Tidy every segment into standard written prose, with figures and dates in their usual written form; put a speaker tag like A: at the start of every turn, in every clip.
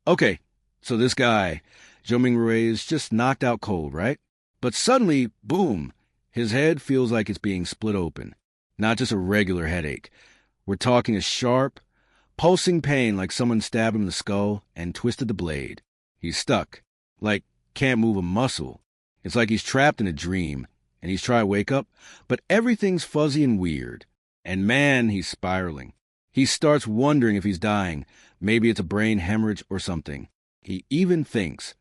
A: Okay, so this guy, Zhou Mingrui, is just knocked out cold, right? But suddenly, boom, his head feels like it's being split open. Not just a regular headache. We're talking a sharp, pulsing pain like someone stabbed him in the skull and twisted the blade. He's stuck. Like, can't move a muscle. It's like he's trapped in a dream, and he's trying to wake up, but everything's fuzzy and weird. And man, he's spiraling. He starts wondering if he's dying. Maybe it's a brain hemorrhage or something. He even thinks,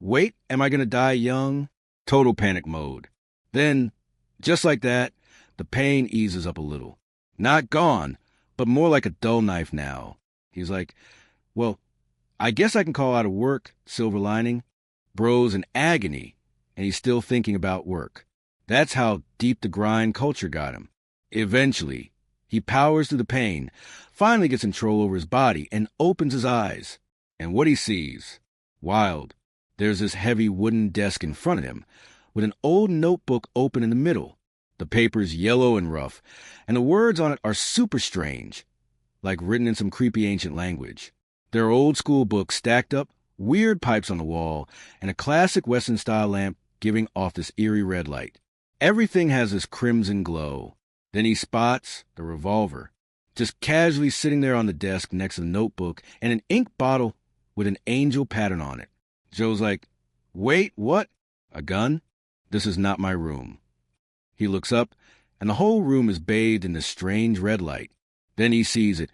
A: wait, am I going to die young? Total panic mode. Then, just like that, the pain eases up a little. Not gone, but more like a dull knife now. He's like, well, I guess I can call out of work, silver lining. Bro's in agony, and he's still thinking about work. That's how deep the grind culture got him. Eventually, he powers through the pain, finally gets control over his body, and opens his eyes. And what he sees, wild. There's this heavy wooden desk in front of him, with an old notebook open in the middle. The paper's yellow and rough, and the words on it are super strange, like written in some creepy ancient language. There are old-school books stacked up, weird pipes on the wall, and a classic Western-style lamp giving off this eerie red light. Everything has this crimson glow. Then he spots the revolver, just casually sitting there on the desk next to the notebook, and an ink bottle with an angel pattern on it. Joe's like, wait, what? A gun? This is not my room. He looks up, and the whole room is bathed in this strange red light. Then he sees it,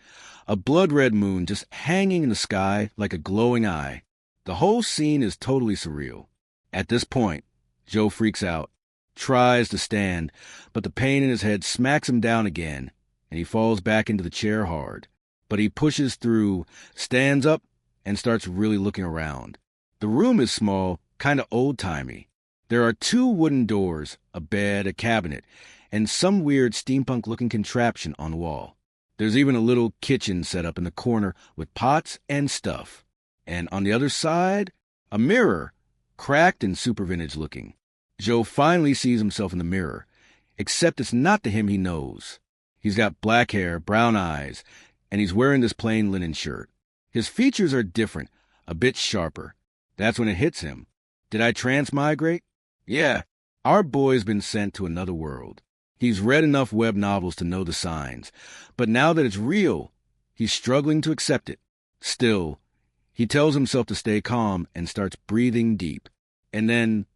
A: a blood-red moon just hanging in the sky like a glowing eye. The whole scene is totally surreal. At this point, Joe freaks out, tries to stand, but the pain in his head smacks him down again, and he falls back into the chair hard. But he pushes through, stands up, and starts really looking around. The room is small, kind of old-timey. There are 2 wooden doors, a bed, a cabinet, and some weird steampunk-looking contraption on the wall. There's even a little kitchen set up in the corner with pots and stuff. And on the other side, a mirror, cracked and super vintage-looking. Joe finally sees himself in the mirror, except it's not the him he knows. He's got black hair, brown eyes, and he's wearing this plain linen shirt. His features are different, a bit sharper. That's when it hits him. Did I transmigrate? Yeah, our boy's been sent to another world. He's read enough web novels to know the signs, but now that it's real, he's struggling to accept it. Still, he tells himself to stay calm and starts breathing deep. And then,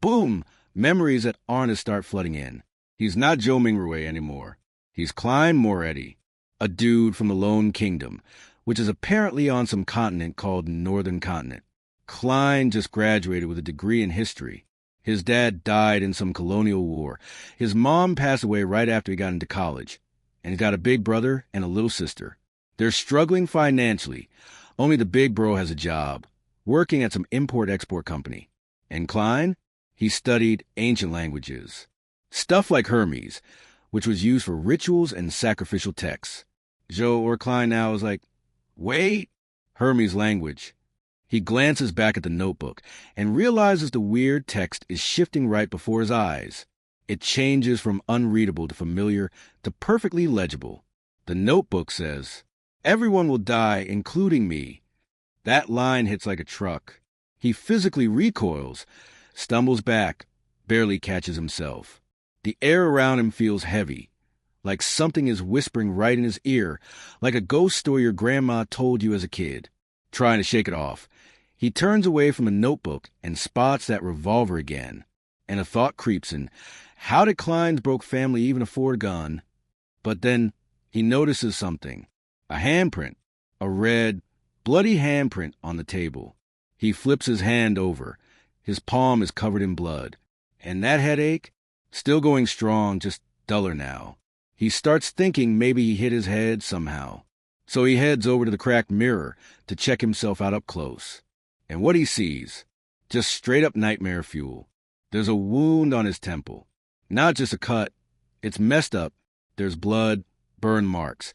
A: boom, memories that aren't start flooding in. He's not Zhou Mingrui anymore. He's Klein Moretti, a dude from the Lone Kingdom, which is apparently on some continent called Northern Continent. Klein just graduated with a degree in history. His dad died in some colonial war. His mom passed away right after he got into college. And he's got a big brother and a little sister. They're struggling financially. Only the big bro has a job, working at some import-export company. And Klein? He studied ancient languages. Stuff like Hermes, which was used for rituals and sacrificial texts. Joe or Klein now is like, wait, Hermes language. He glances back at the notebook and realizes the weird text is shifting right before his eyes. It changes from unreadable to familiar to perfectly legible. The notebook says, everyone will die, including me. That line hits like a truck. He physically recoils, stumbles back, barely catches himself. The air around him feels heavy, like something is whispering right in his ear, like a ghost story your grandma told you as a kid. Trying to shake it off, he turns away from the notebook and spots that revolver again. And a thought creeps in. How did Klein's broke family even afford a gun? But then he notices something. A handprint. A red, bloody handprint on the table. He flips his hand over. His palm is covered in blood. And that headache? Still going strong, just duller now. He starts thinking maybe he hit his head somehow. So he heads over to the cracked mirror to check himself out up close. And what he sees, just straight-up nightmare fuel. There's a wound on his temple. Not just a cut. It's messed up. There's blood, burn marks,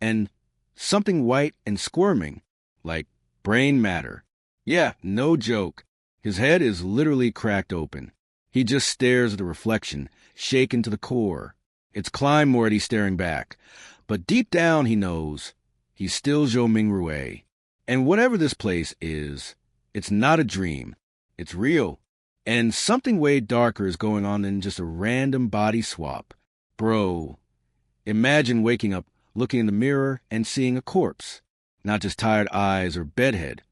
A: and something white and squirming, like brain matter. Yeah, no joke. His head is literally cracked open. He just stares at the reflection, shaken to the core. It's Klein Moretti staring back. But deep down he knows he's still Zhou Mingrui. And whatever this place is, it's not a dream. It's real. And something way darker is going on than just a random body swap. Bro, imagine waking up, looking in the mirror, and seeing a corpse. Not just tired eyes or bedhead.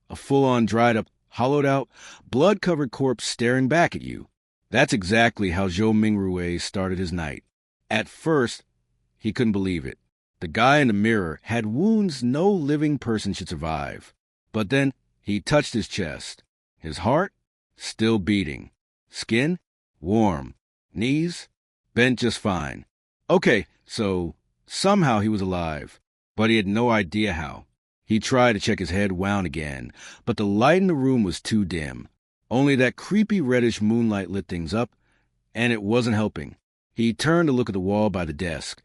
A: A full-on dried-up, hollowed-out, blood-covered corpse staring back at you. That's exactly how Zhou Mingrui started his night. At first, he couldn't believe it. The guy in the mirror had wounds no living person should survive. But then he touched his chest. His heart, still beating. Skin, warm. Knees, bent just fine. Okay, so somehow he was alive, but he had no idea how. He tried to check his head wound again, but the light in the room was too dim. Only that creepy reddish moonlight lit things up, and it wasn't helping. He turned to look at the wall by the desk,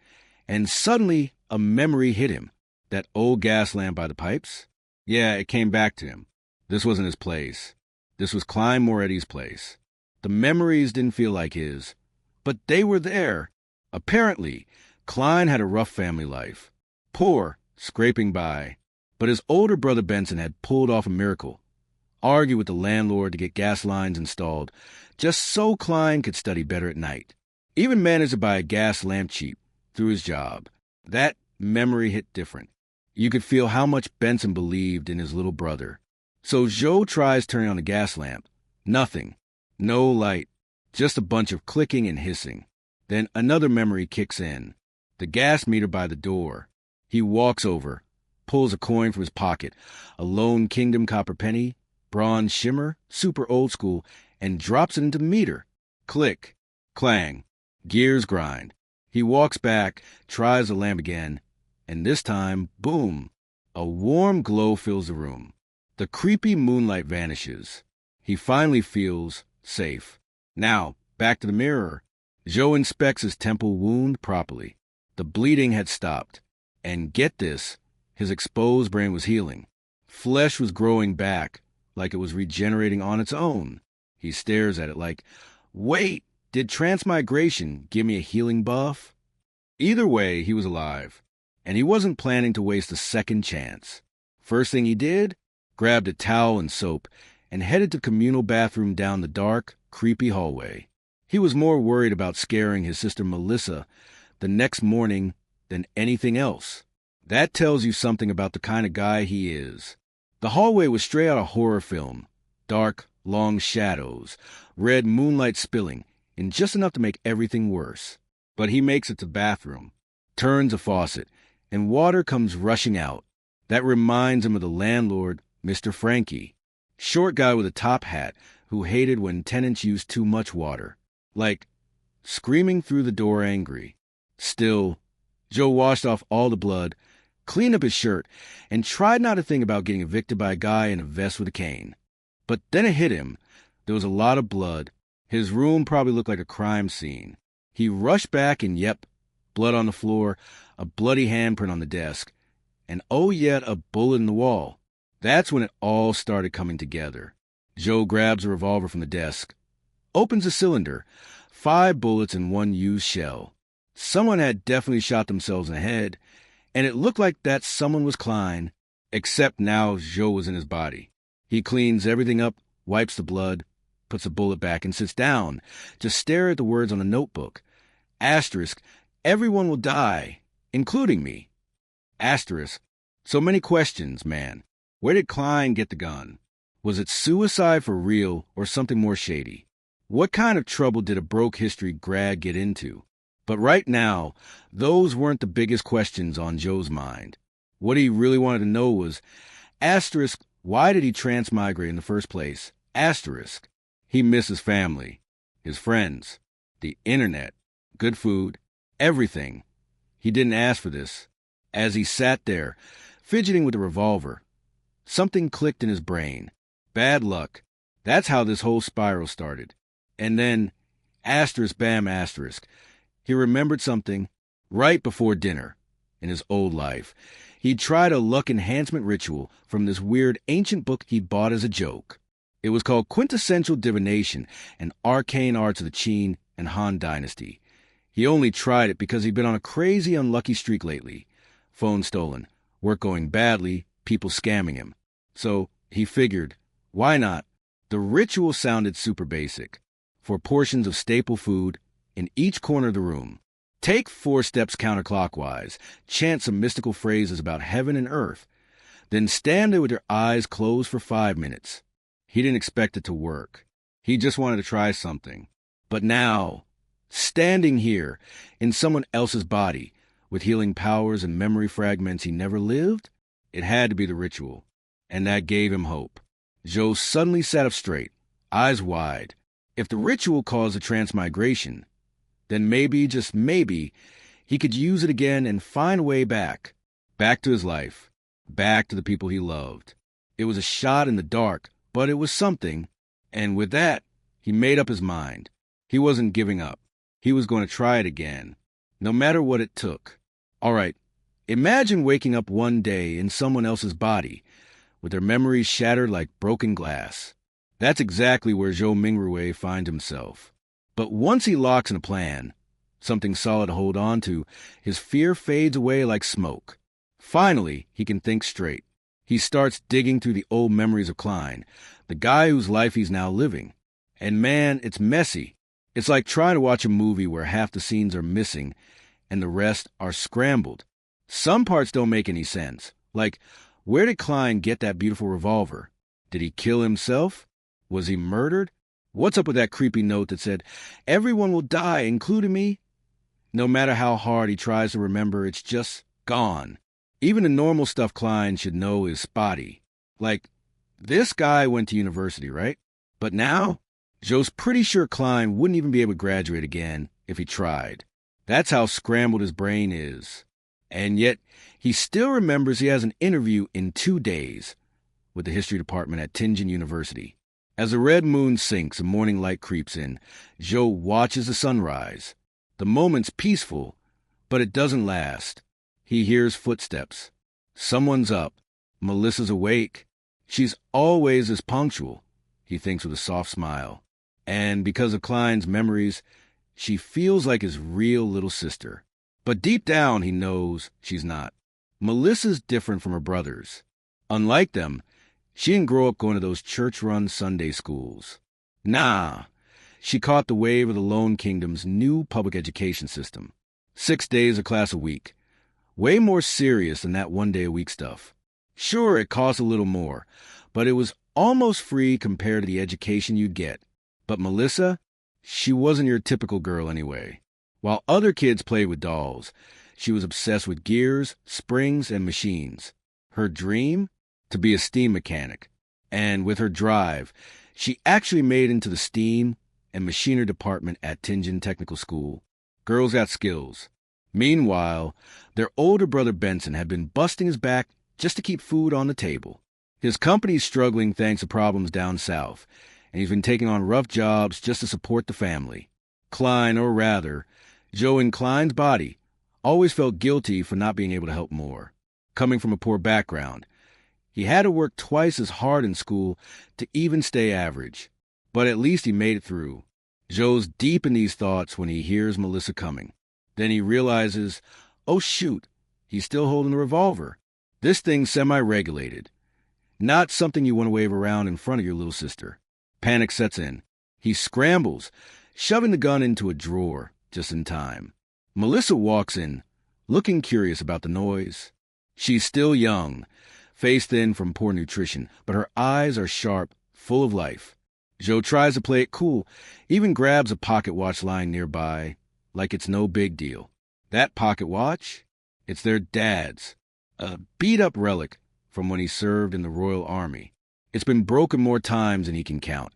A: and suddenly a memory hit him. That old gas lamp by the pipes? Yeah, it came back to him. This wasn't his place. This was Klein Moretti's place. The memories didn't feel like his, but they were there. Apparently, Klein had a rough family life. Poor, scraping by. But his older brother Benson had pulled off a miracle. Argued with the landlord to get gas lines installed, just so Klein could study better at night. Even managed to buy a gas lamp cheap through his job. That memory hit different. You could feel how much Benson believed in his little brother. So Zhou tries turning on the gas lamp. Nothing. No light. Just a bunch of clicking and hissing. Then another memory kicks in. The gas meter by the door. He walks over, pulls a coin from his pocket, a Lone Kingdom copper penny, bronze shimmer, super old school, and drops it into the meter. Click. Clang. Gears grind. He walks back, tries the lamp again, and this time, boom, a warm glow fills the room. The creepy moonlight vanishes. He finally feels safe. Now, back to the mirror. Zhou inspects his temple wound properly. The bleeding had stopped. And get this, his exposed brain was healing. Flesh was growing back, like it was regenerating on its own. He stares at it like, wait, did transmigration give me a healing buff? Either way, he was alive, and he wasn't planning to waste a second chance. First thing he did, grabbed a towel and soap, and headed to the communal bathroom down the dark, creepy hallway. He was more worried about scaring his sister Melissa the next morning than anything else. That tells you something about the kind of guy he is. The hallway was straight out of a horror film. Dark, long shadows, red moonlight spilling, and just enough to make everything worse. But he makes it to the bathroom, turns a faucet, and water comes rushing out. That reminds him of the landlord, Mr. Frankie. Short guy with a top hat who hated when tenants used too much water. Like, screaming through the door angry. Still, Joe washed off all the blood, cleaned up his shirt, and tried not to think about getting evicted by a guy in a vest with a cane. But then it hit him. There was a lot of blood. His room probably looked like a crime scene. He rushed back and yep, blood on the floor, a bloody handprint on the desk, and oh yet a bullet in the wall. That's when it all started coming together. Joe grabs a revolver from the desk, opens the cylinder, 5 bullets in one used shell. Someone had definitely shot themselves in the head, and it looked like that someone was Klein, except now Joe was in his body. He cleans everything up, wipes the blood, puts the bullet back, and sits down to stare at the words on the notebook. Asterisk, everyone will die, including me. Asterisk, so many questions, man. Where did Klein get the gun? Was it suicide for real or something more shady? What kind of trouble did a broke history grad get into? But right now, those weren't the biggest questions on Joe's mind. What he really wanted to know was, asterisk, why did he transmigrate in the first place? Asterisk, he misses family, his friends, the internet, good food, everything. He didn't ask for this. As he sat there, fidgeting with the revolver, something clicked in his brain. Bad luck. That's how this whole spiral started. And then, asterisk, bam, asterisk. He remembered something right before dinner in his old life. He'd tried a luck enhancement ritual from this weird ancient book he'd bought as a joke. It was called Quintessential Divination and Arcane Arts of the Qin and Han Dynasty. He only tried it because he'd been on a crazy unlucky streak lately. Phone stolen, work going badly, people scamming him. So he figured, why not? The ritual sounded super basic. 4 portions of staple food in each corner of the room. Take 4 steps counterclockwise. Chant some mystical phrases about heaven and earth. Then stand there with your eyes closed for 5 minutes. He didn't expect it to work. He just wanted to try something. But now, standing here in someone else's body with healing powers and memory fragments he never lived, it had to be the ritual. And that gave him hope. Joe suddenly sat up straight, eyes wide. If the ritual caused a transmigration, then maybe, just maybe, he could use it again and find a way back. Back to his life. Back to the people he loved. It was a shot in the dark, but it was something. And with that, he made up his mind. He wasn't giving up. He was going to try it again, no matter what it took. All right, imagine waking up one day in someone else's body, with their memories shattered like broken glass. That's exactly where Zhou Mingrui finds himself. But once he locks in a plan, something solid to hold on to, his fear fades away like smoke. Finally, he can think straight. He starts digging through the old memories of Klein, the guy whose life he's now living. And man, it's messy. It's like trying to watch a movie where half the scenes are missing and the rest are scrambled. Some parts don't make any sense. Like, where did Klein get that beautiful revolver? Did he kill himself? Was he murdered? What's up with that creepy note that said, "Everyone will die, including me"? No matter how hard he tries to remember, it's just gone. Even the normal stuff Klein should know is spotty. Like, this guy went to university, right? But now, Joe's pretty sure Klein wouldn't even be able to graduate again if he tried. That's how scrambled his brain is. And yet, he still remembers he has an interview in 2 days with the history department at Tianjin University. As the red moon sinks and morning light creeps in, Joe watches the sunrise. The moment's peaceful, but it doesn't last. He hears footsteps. Someone's up. Melissa's awake. She's always as punctual, he thinks with a soft smile. And because of Klein's memories, she feels like his real little sister. But deep down, he knows she's not. Melissa's different from her brothers. Unlike them, she didn't grow up going to those church-run Sunday schools. Nah, she caught the wave of the Lone Kingdom's new public education system. 6 days of class a week. Way more serious than that 1-day-a-week stuff. Sure, it cost a little more, but it was almost free compared to the education you'd get. But Melissa, she wasn't your typical girl anyway. While other kids played with dolls, she was obsessed with gears, springs, and machines. Her dream? To be a steam mechanic. And with her drive, she actually made it into the steam and machinery department at Tianjin Technical School. Girls got skills. Meanwhile, their older brother Benson had been busting his back just to keep food on the table. His company's struggling thanks to problems down south, and he's been taking on rough jobs just to support the family. Klein, or rather, Joe in Klein's body, always felt guilty for not being able to help more. Coming from a poor background, he had to work twice as hard in school to even stay average. But at least he made it through. Joe's deep in these thoughts when he hears Melissa coming. Then he realizes, oh shoot, he's still holding the revolver. This thing's semi-regulated. Not something you want to wave around in front of your little sister. Panic sets in. He scrambles, shoving the gun into a drawer just in time. Melissa walks in, looking curious about the noise. She's still young, face thin from poor nutrition, but her eyes are sharp, full of life. Joe tries to play it cool, even grabs a pocket watch lying nearby, like it's no big deal. That pocket watch? It's their dad's, a beat-up relic from when he served in the Royal Army. It's been broken more times than he can count,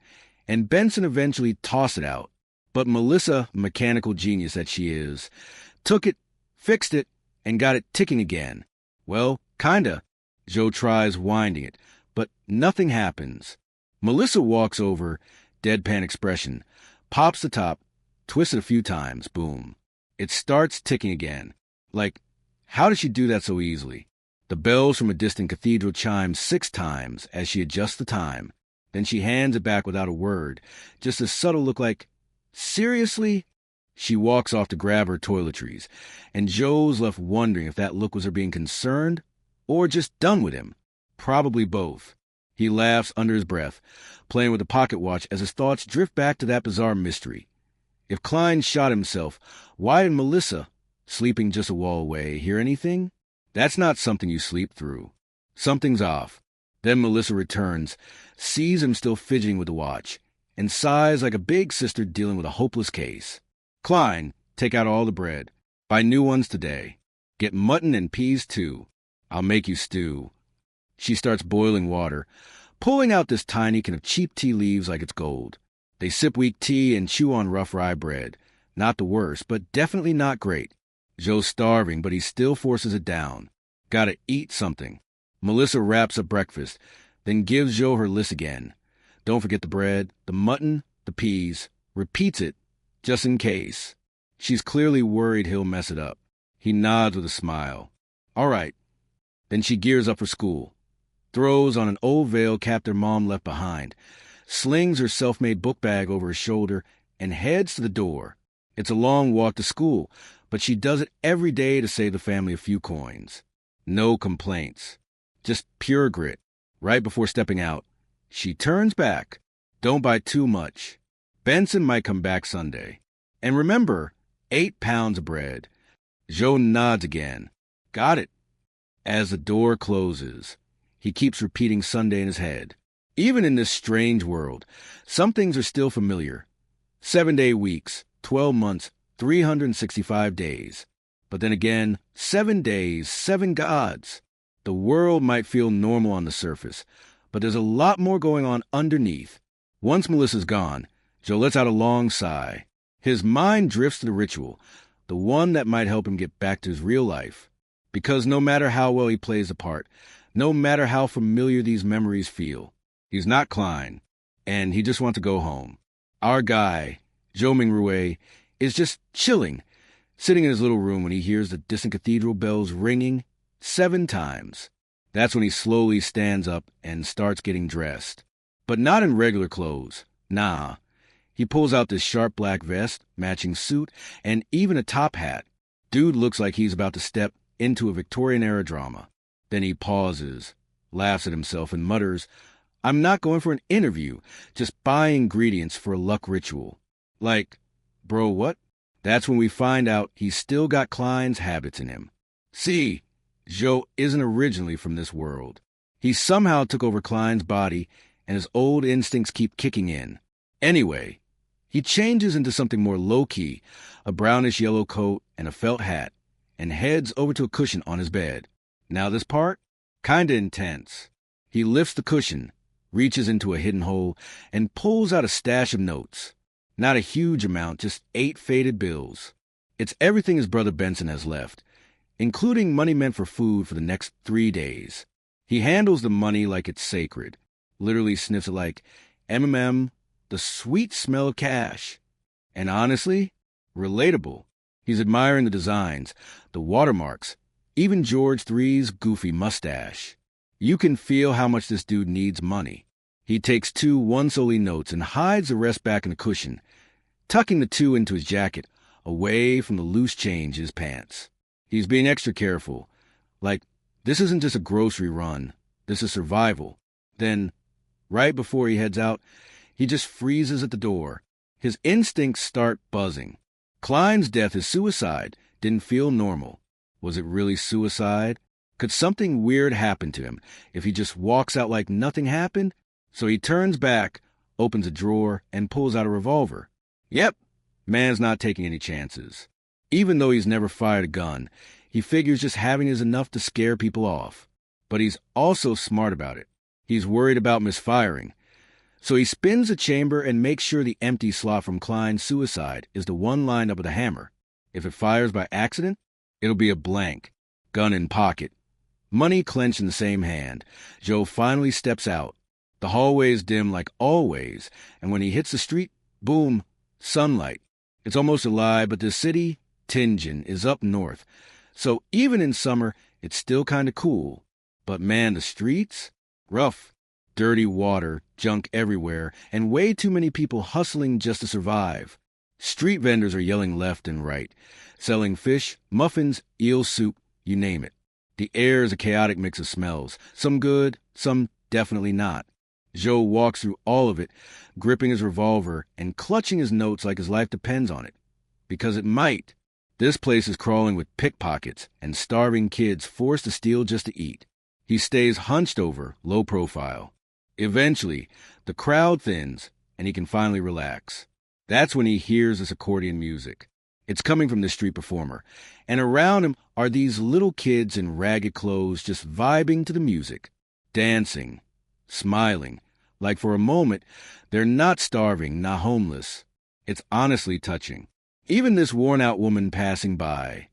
A: and Benson eventually tossed it out. But Melissa, mechanical genius that she is, took it, fixed it, and got it ticking again. Well, kinda. Joe tries winding it, but nothing happens. Melissa walks over, deadpan expression, pops the top, twists it a few times, boom. It starts ticking again. Like, how did she do that so easily? The bells from a distant cathedral chime 6 times as she adjusts the time. Then she hands it back without a word, just a subtle look like, seriously? She walks off to grab her toiletries, and Joe's left wondering if that look was her being concerned or just done with him. Probably both. He laughs under his breath, playing with the pocket watch as his thoughts drift back to that bizarre mystery. If Klein shot himself, why did Melissa, sleeping just a wall away, hear anything? That's not something you sleep through. Something's off. Then Melissa returns, sees him still fidgeting with the watch, and sighs like a big sister dealing with a hopeless case. Klein, take out all the bread. Buy new ones today. Get mutton and peas, too. I'll make you stew. She starts boiling water, pulling out this tiny can of cheap tea leaves like it's gold. They sip weak tea and chew on rough rye bread. Not the worst, but definitely not great. Joe's starving, but he still forces it down. Gotta eat something. Melissa wraps up breakfast, then gives Joe her list again. Don't forget the bread, the mutton, the peas. Repeats it, just in case. She's clearly worried he'll mess it up. He nods with a smile. All right. Then she gears up for school. Throws on an old veil cap their mom left behind, slings her self-made book bag over her shoulder, and heads to the door. It's a long walk to school, but she does it every day to save the family a few coins. No complaints. Just pure grit. Right before stepping out, she turns back. Don't buy too much. Benson might come back Sunday. And remember, 8 pounds of bread. Joe nods again. Got it. As the door closes, he keeps repeating Sunday in his head. Even in this strange world, some things are still familiar. 7-day weeks, 12 months, 365 days. But then again, 7 days, 7 gods. The world might feel normal on the surface, but there's a lot more going on underneath. Once Melissa's gone, Joe lets out a long sigh. His mind drifts to the ritual, the one that might help him get back to his real life. Because no matter how well he plays the part, no matter how familiar these memories feel, he's not Klein, and he just wants to go home. Our guy, Joe Mingrue, is just chilling, sitting in his little room when he hears the distant cathedral bells ringing 7 times. That's when he slowly stands up and starts getting dressed. But not in regular clothes. Nah. He pulls out this sharp black vest, matching suit, and even a top hat. Dude looks like he's about to step into a Victorian-era drama. Then he pauses, laughs at himself, and mutters, I'm not going for an interview, just buying ingredients for a luck ritual. Like, bro, what? That's when we find out he's still got Klein's habits in him. See, Joe isn't originally from this world. He somehow took over Klein's body, and his old instincts keep kicking in. Anyway, he changes into something more low-key, a brownish-yellow coat and a felt hat, and heads over to a cushion on his bed. Now this part? Kinda intense. He lifts the cushion, reaches into a hidden hole, and pulls out a stash of notes. Not a huge amount, just 8 faded bills. It's everything his brother Benson has left, including money meant for food for the next 3 days. He handles the money like it's sacred, literally sniffs it like, the sweet smell of cash. And honestly, relatable. He's admiring the designs, the watermarks, even George III's goofy mustache. You can feel how much this dude needs money. He takes 2 one-solely notes and hides the rest back in the cushion, tucking the 2 into his jacket, away from the loose change in his pants. He's being extra careful. Like, this isn't just a grocery run. This is survival. Then, right before he heads out, he just freezes at the door. His instincts start buzzing. Klein's death is suicide. Didn't feel normal. Was it really suicide? Could something weird happen to him if he just walks out like nothing happened? So he turns back, opens a drawer, and pulls out a revolver. Yep, man's not taking any chances. Even though he's never fired a gun, he figures just having is enough to scare people off. But he's also smart about it. He's worried about misfiring. So he spins the chamber and makes sure the empty slot from Klein's suicide is the one lined up with a hammer. If it fires by accident, it'll be a blank. Gun in pocket. Money clenched in the same hand. Joe finally steps out. The hallway is dim like always, and when he hits the street, boom, sunlight. It's almost a lie, but the city, Tingen, is up north. So even in summer, it's still kinda cool. But man, the streets? Rough. Dirty water, junk everywhere, and way too many people hustling just to survive. Street vendors are yelling left and right, selling fish, muffins, eel soup, you name it. The air is a chaotic mix of smells, some good, some definitely not. Joe walks through all of it, gripping his revolver and clutching his notes like his life depends on it. Because it might. This place is crawling with pickpockets and starving kids forced to steal just to eat. He stays hunched over, low profile. Eventually, the crowd thins and he can finally relax. That's when he hears this accordion music. It's coming from this street performer, and around him are these little kids in ragged clothes just vibing to the music, dancing, smiling, like for a moment they're not starving, not homeless. It's honestly touching. Even this worn-out woman passing by,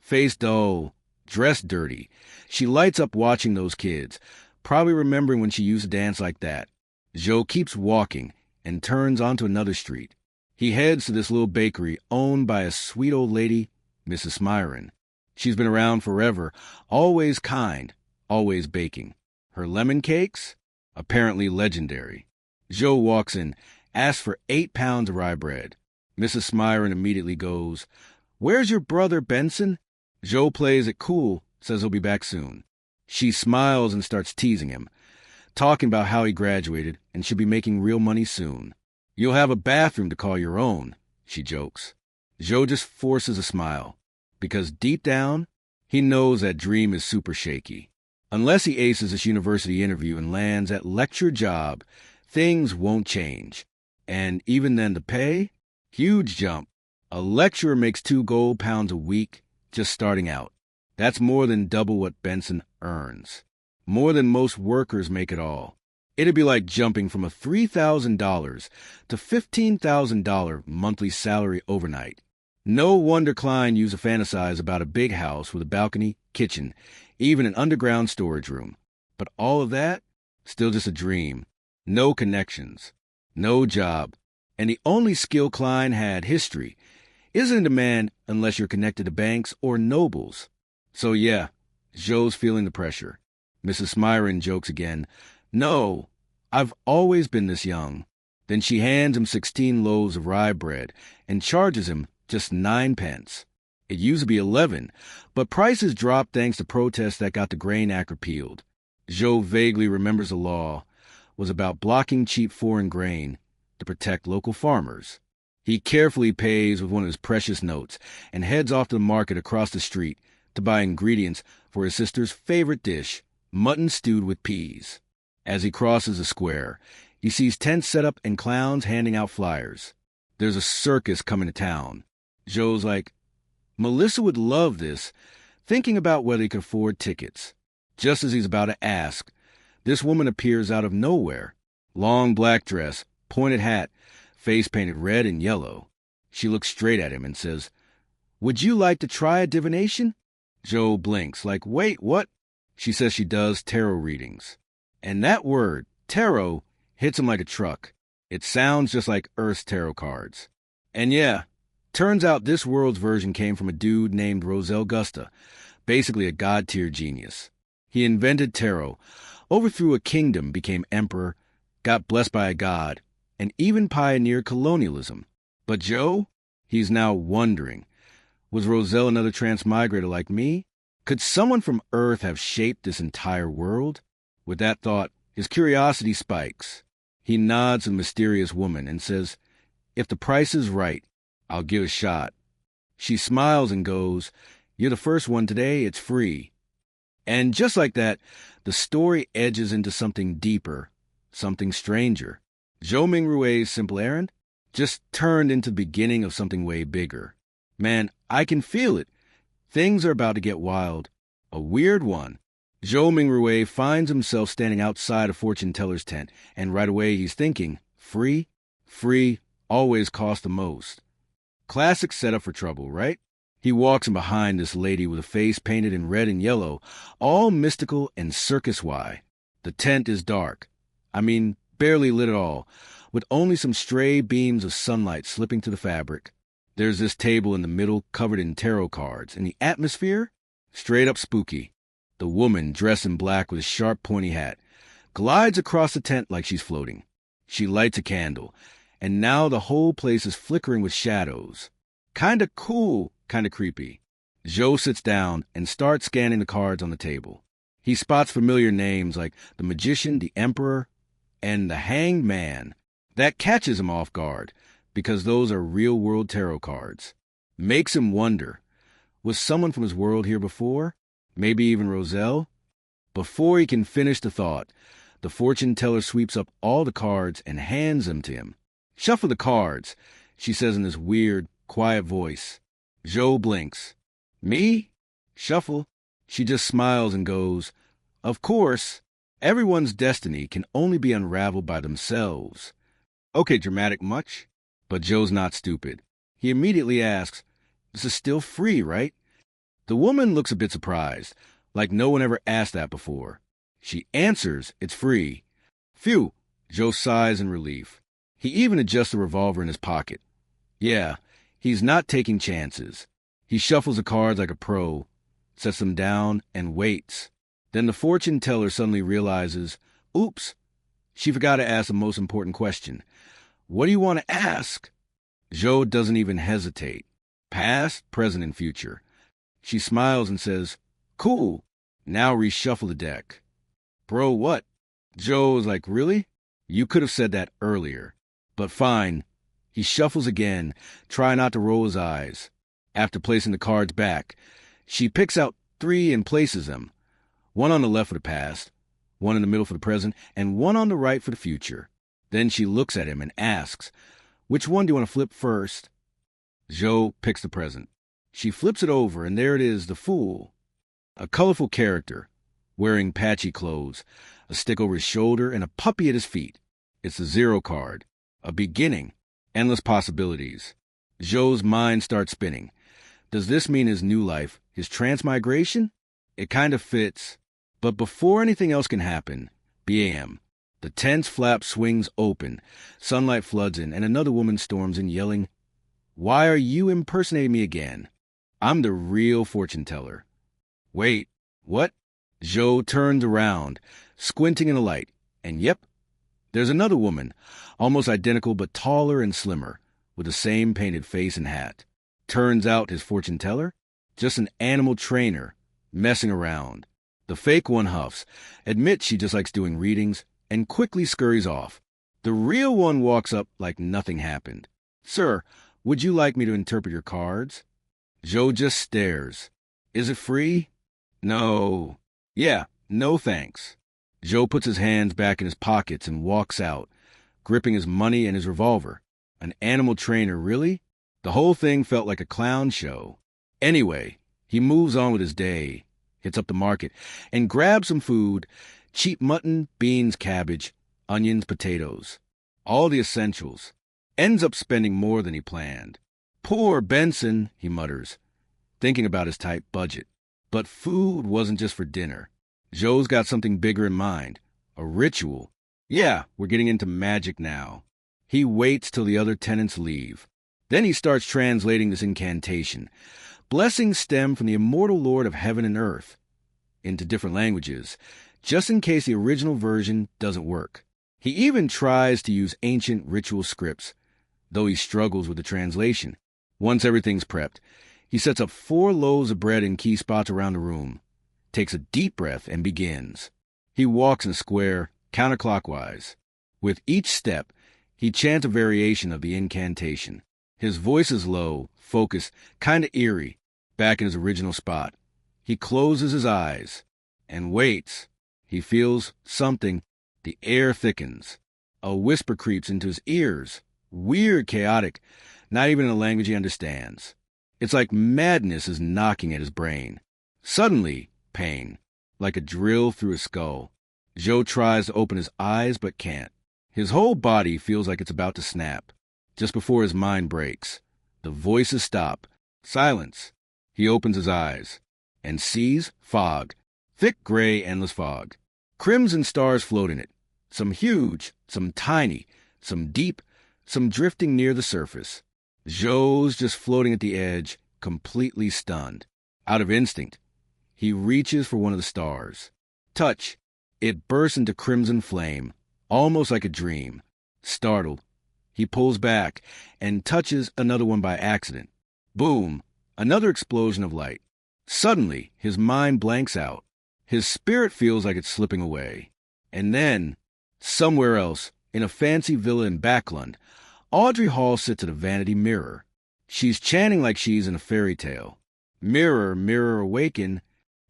A: face dull, dressed dirty, she lights up watching those kids, probably remembering when she used to dance like that. Joe keeps walking and turns onto another street. He heads to this little bakery owned by a sweet old lady, Mrs. Smyron. She's been around forever, always kind, always baking. Her lemon cakes? Apparently legendary. Joe walks in, asks for 8 pounds of rye bread. Mrs. Smyron immediately goes, "Where's your brother, Benson?" Joe plays it cool, says he'll be back soon. She smiles and starts teasing him, talking about how he graduated and should be making real money soon. "You'll have a bathroom to call your own," she jokes. Joe just forces a smile, because deep down, he knows that dream is super shaky. Unless he aces this university interview and lands that lecture job, things won't change. And even then the pay? Huge jump. A lecturer makes 2 gold pounds a week just starting out. That's more than double what Benson earns. More than most workers make at all. It'd be like jumping from a $3,000 to $15,000 monthly salary overnight. No wonder Klein used to fantasize about a big house with a balcony, kitchen, even an underground storage room. But all of that, still just a dream. No connections. No job. And the only skill Klein had, history, isn't in demand unless you're connected to banks or nobles. So yeah, Joe's feeling the pressure. Mrs. Smyron jokes again, "No, I've always been this young." Then she hands him 16 loaves of rye bread and charges him just 9 pence. It used to be 11, but prices dropped thanks to protests that got the Grain Act repealed. Joe vaguely remembers the law was about blocking cheap foreign grain to protect local farmers. He carefully pays with one of his precious notes and heads off to the market across the street to buy ingredients for his sister's favorite dish, mutton stewed with peas. As he crosses the square, he sees tents set up and clowns handing out flyers. There's a circus coming to town. Joe's like, Melissa would love this, thinking about whether he could afford tickets. Just as he's about to ask, this woman appears out of nowhere. Long black dress, pointed hat, face painted red and yellow. She looks straight at him and says, "Would you like to try a divination?" Joe blinks, like, "Wait, what?" She says she does tarot readings. And that word, tarot, hits him like a truck. It sounds just like Earth's tarot cards. And yeah, turns out this world's version came from a dude named Rosel Gusta, basically a god-tier genius. He invented tarot, overthrew a kingdom, became emperor, got blessed by a god, and even pioneered colonialism. But Joe, he's now wondering, was Rosel another transmigrator like me? Could someone from Earth have shaped this entire world? With that thought, his curiosity spikes. He nods to the mysterious woman and says, "If the price is right, I'll give a shot." She smiles and goes, "You're the first one today, it's free." And just like that, the story edges into something deeper, something stranger. Zhou Mingrui's simple errand just turned into the beginning of something way bigger. Man, I can feel it. Things are about to get wild. A weird one. Zhou Mingrui finds himself standing outside a fortune teller's tent, and right away he's thinking, free? Free always costs the most. Classic setup for trouble, right? He walks in behind this lady with a face painted in red and yellow, all mystical and circus-y. The tent is dark. I mean, barely lit at all, with only some stray beams of sunlight slipping through the fabric. There's this table in the middle covered in tarot cards, and the atmosphere? Straight up spooky. The woman, dressed in black with a sharp pointy hat, glides across the tent like she's floating. She lights a candle, and now the whole place is flickering with shadows. Kinda cool, kinda creepy. Joe sits down and starts scanning the cards on the table. He spots familiar names like the Magician, the Emperor, and the Hanged Man. That catches him off guard, because those are real-world tarot cards. Makes him wonder, was someone from his world here before? Maybe even Roselle? Before he can finish the thought, the fortune teller sweeps up all the cards and hands them to him. "Shuffle the cards," she says in this weird, quiet voice. Joe blinks. "Me? Shuffle?" She just smiles and goes, "Of course, everyone's destiny can only be unraveled by themselves." Okay, dramatic much? But Joe's not stupid. He immediately asks, "This is still free, right?" The woman looks a bit surprised, like no one ever asked that before. She answers it's free. Phew, Joe sighs in relief. He even adjusts the revolver in his pocket. Yeah, he's not taking chances. He shuffles the cards like a pro, sets them down, and waits. Then the fortune teller suddenly realizes, oops, she forgot to ask the most important question. "What do you want to ask?" Joe doesn't even hesitate. Past, present, and future. She smiles and says, "Cool, now reshuffle the deck." "Bro, what?" Joe's like, "Really? You could have said that earlier." But fine. He shuffles again, trying not to roll his eyes. After placing the cards back, she picks out 3 and places them. One on the left for the past, one in the middle for the present, and one on the right for the future. Then she looks at him and asks, "Which one do you want to flip first?" Joe picks the present. She flips it over, and there it is, the Fool. A colorful character, wearing patchy clothes, a stick over his shoulder, and a puppy at his feet. It's the 0 card, a beginning, endless possibilities. Joe's mind starts spinning. Does this mean his new life, his transmigration? It kind of fits. But before anything else can happen, bam, the tent's flap swings open, sunlight floods in, and another woman storms in yelling, "Why are you impersonating me again? I'm the real fortune teller." Wait, what? Joe turns around, squinting in the light, and yep, there's another woman, almost identical but taller and slimmer, with the same painted face and hat. Turns out his fortune teller? Just an animal trainer, messing around. The fake one huffs, admits she just likes doing readings, and quickly scurries off. The real one walks up like nothing happened. "Sir, would you like me to interpret your cards?" Joe just stares. "Is it free?" "No." "Yeah, no thanks." Joe puts his hands back in his pockets and walks out, gripping his money and his revolver. An animal trainer, really? The whole thing felt like a clown show. Anyway, he moves on with his day, hits up the market, and grabs some food, cheap mutton, beans, cabbage, onions, potatoes. All the essentials. Ends up spending more than he planned. "Poor Benson," he mutters, thinking about his tight budget. But food wasn't just for dinner. Joe's got something bigger in mind. A ritual. Yeah, we're getting into magic now. He waits till the other tenants leave. Then he starts translating this incantation. Blessings stem from the immortal Lord of heaven and earth into different languages, just in case the original version doesn't work. He even tries to use ancient ritual scripts, though he struggles with the translation. Once everything's prepped, he sets up 4 loaves of bread in key spots around the room, takes a deep breath, and begins. He walks in a square, counterclockwise. With each step, he chants a variation of the incantation. His voice is low, focused, kind of eerie, back in his original spot. He closes his eyes and waits. He feels something. The air thickens. A whisper creeps into his ears. Weird, chaotic, not even in a language he understands. It's like madness is knocking at his brain. Suddenly, pain, like a drill through his skull. Joe tries to open his eyes but can't. His whole body feels like it's about to snap. Just before his mind breaks, the voices stop. Silence. He opens his eyes and sees fog. Thick, gray, endless fog. Crimson stars float in it. Some huge, some tiny, some deep, some drifting near the surface. Joe's just floating at the edge, completely stunned. Out of instinct, he reaches for one of the stars. Touch. It bursts into crimson flame, almost like a dream. Startled, he pulls back and touches another one by accident. Boom! Another explosion of light. Suddenly, his mind blanks out. His spirit feels like it's slipping away. And then, somewhere else, in a fancy villa in Backlund, Audrey Hall sits at a vanity mirror. She's chanting like she's in a fairy tale. Mirror, mirror, awaken.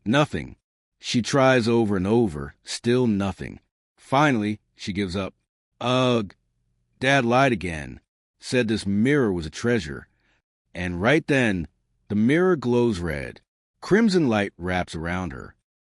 A: Nothing. She tries over and over, still nothing. Finally, she gives up. Ugh, Dad lied again. Said this mirror was a treasure. And right then, the mirror glows red. Crimson light wraps around her.